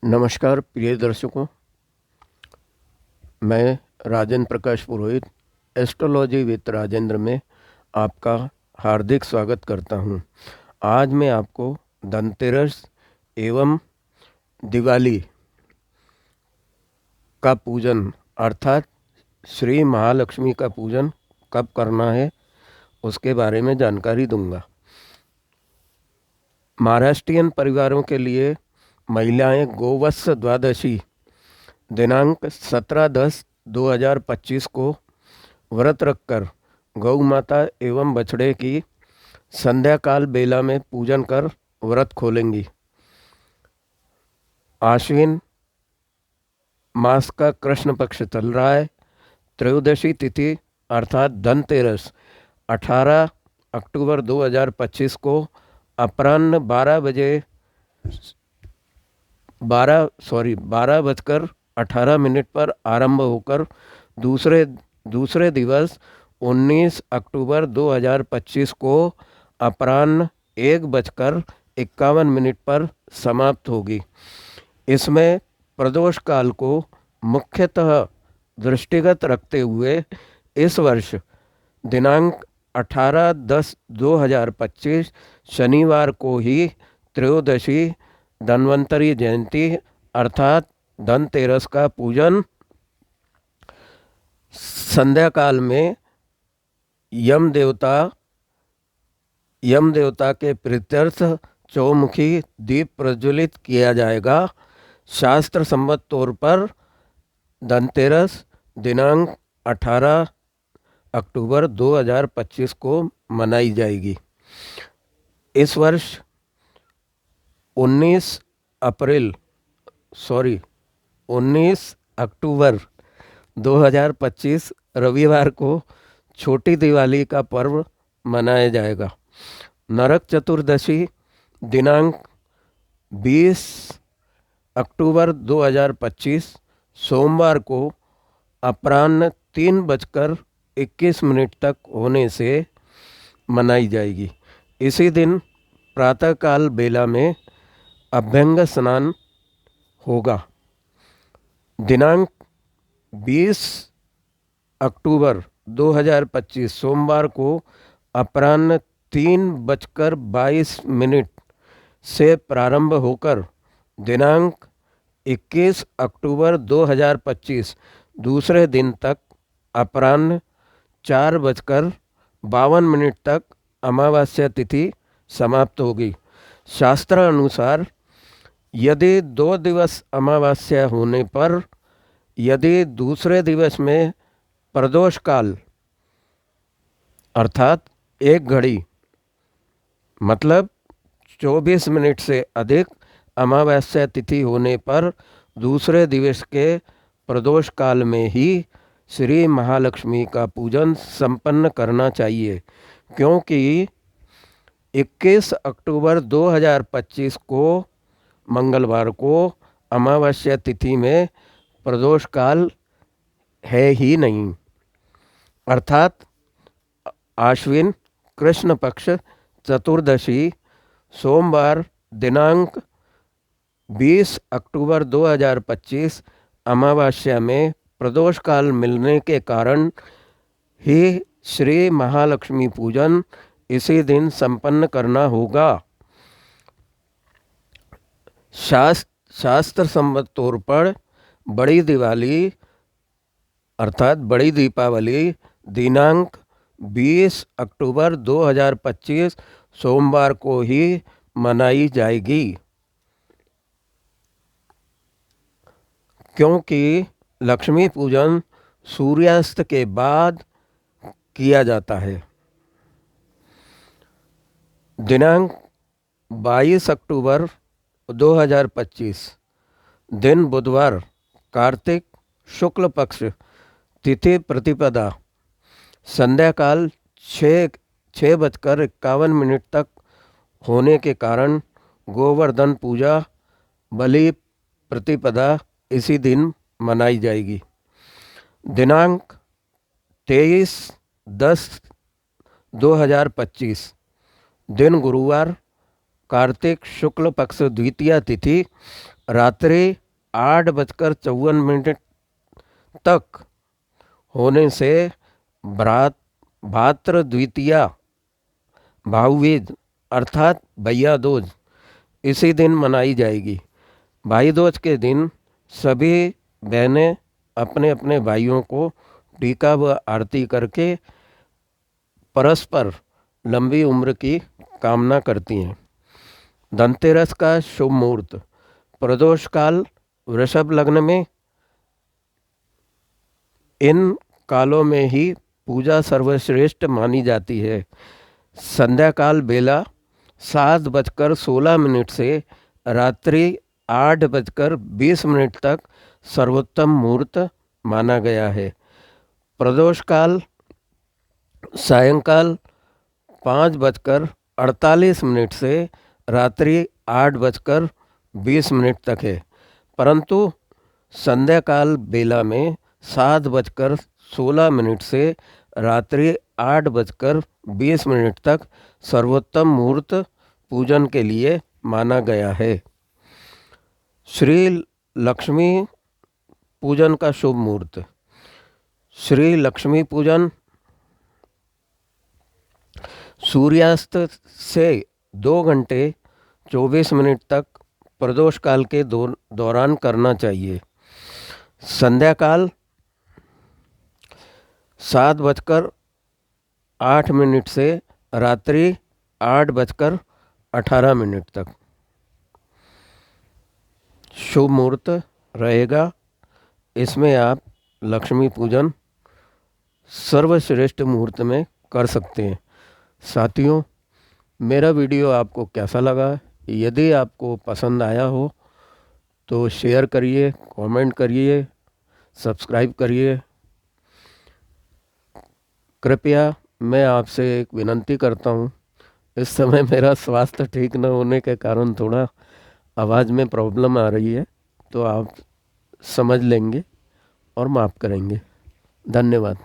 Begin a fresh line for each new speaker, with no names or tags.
नमस्कार प्रिय दर्शकों, मैं राजेंद्र प्रकाश पुरोहित एस्ट्रोलॉजी विद राजेंद्र में आपका हार्दिक स्वागत करता हूं। आज मैं आपको धनतेरस एवं दिवाली का पूजन अर्थात श्री महालक्ष्मी का पूजन कब करना है उसके बारे में जानकारी दूंगा। महाराष्ट्रियन परिवारों के लिए महिलाएं गोवत्स द्वादशी दिनांक 17/10/2025 को व्रत रखकर गौ माता एवं बछड़े की संध्याकाल बेला में पूजन कर व्रत खोलेंगी। आश्विन मास का कृष्ण पक्ष चल रहा है। त्रयोदशी तिथि अर्थात धनतेरस 18 अक्टूबर 2025 को अपराह्न 12 बजकर 18 पर आरंभ होकर दूसरे दिवस 19 अक्टूबर 2025 को अपराह्न 1 बजकर 51 पर समाप्त होगी। इसमें प्रदोष काल को मुख्यतः दृष्टिगत रखते हुए इस वर्ष दिनांक 18/10/2025 शनिवार को ही त्रयोदशी धन्वंतरी जयंती अर्थात धनतेरस का पूजन संध्याकाल में यम देवता के प्रीत्यर्थ चौमुखी दीप प्रज्वलित किया जाएगा। शास्त्र सम्मत तौर पर धनतेरस दिनांक 18 अक्टूबर 2025 को मनाई जाएगी। इस वर्ष 19 अक्टूबर 2025 रविवार को छोटी दिवाली का पर्व मनाया जाएगा। नरक चतुर्दशी दिनांक 20 अक्टूबर 2025 सोमवार को अपराह्न 3 बजकर 21 तक होने से मनाई जाएगी। इसी दिन प्रातःकाल बेला में अभ्यंग स्नान होगा। दिनांक 20 अक्टूबर 2025 सोमवार को अपराह्न 3 बजकर 22 से प्रारंभ होकर दिनांक 21 अक्टूबर 2025 दूसरे दिन तक अपराह्न 4 बजकर 52 तक अमावस्या तिथि समाप्त होगी। शास्त्रानुसार यदि 2 दिवस अमावस्या होने पर यदि दूसरे दिवस में प्रदोष काल अर्थात 1 घड़ी मतलब 24 मिनट से अधिक अमावस्या तिथि होने पर दूसरे दिवस के प्रदोष काल में ही श्री महालक्ष्मी का पूजन संपन्न करना चाहिए, क्योंकि 21 अक्टूबर 2025 को मंगलवार को अमावस्या तिथि में प्रदोष काल है ही नहीं, अर्थात आश्विन कृष्ण पक्ष चतुर्दशी सोमवार दिनांक 20 अक्टूबर 2025 अमावस्या में प्रदोष काल मिलने के कारण ही श्री महालक्ष्मी पूजन इसी दिन संपन्न करना होगा। शास्त्र सम्मत तौर पर बड़ी दिवाली अर्थात बड़ी दीपावली दिनांक 20 अक्टूबर 2025 सोमवार को ही मनाई जाएगी, क्योंकि लक्ष्मी पूजन सूर्यास्त के बाद किया जाता है। दिनांक 22 अक्टूबर 2025 दिन बुधवार कार्तिक शुक्ल पक्ष तिथि प्रतिपदा संध्याकाल 6 बजकर 51 तक होने के कारण गोवर्धन पूजा बलि प्रतिपदा इसी दिन मनाई जाएगी। दिनांक 23/10/2025 दिन गुरुवार कार्तिक शुक्ल पक्ष द्वितीया तिथि रात्रि 8:54 तक होने से भाद्र द्वितीया भाऊबीज अर्थात भैया दूज इसी दिन मनाई जाएगी। भाई दूज के दिन सभी बहनें अपने अपने भाइयों को टीका व आरती करके परस्पर लंबी उम्र की कामना करती हैं। धनतेरस का शुभ मुहूर्त। प्रदोष काल वृषभ लग्न में। इन कालों में ही पूजा सर्वश्रेष्ठ मानी जाती है। संध्या काल बेला 7:16 से रात्रि 8:20 तक सर्वोत्तम मुहूर्त माना गया है। प्रदोष काल सायंकाल 5:48 से रात्रि 8:20 तक है, परंतु संध्या काल बेला में 7:16 से रात्रि 8:20 तक सर्वोत्तम मुहूर्त पूजन के लिए माना गया है। श्री लक्ष्मी पूजन का शुभ मुहूर्त। श्री लक्ष्मी पूजन सूर्यास्त से 2 घंटे 24 मिनट तक प्रदोष काल के दौरान करना चाहिए। संध्या काल 7:08 से रात्रि 8:18 तक शुभ मुहूर्त रहेगा। इसमें आप लक्ष्मी पूजन सर्वश्रेष्ठ मुहूर्त में कर सकते हैं। साथियों, मेरा वीडियो आपको कैसा लगा? यदि आपको पसंद आया हो तो शेयर करिए, कमेंट करिए, सब्सक्राइब करिए। कृपया मैं आपसे एक विनंती करता हूँ, इस समय मेरा स्वास्थ्य ठीक न होने के कारण थोड़ा आवाज़ में प्रॉब्लम आ रही है, तो आप समझ लेंगे और माफ़ करेंगे। धन्यवाद।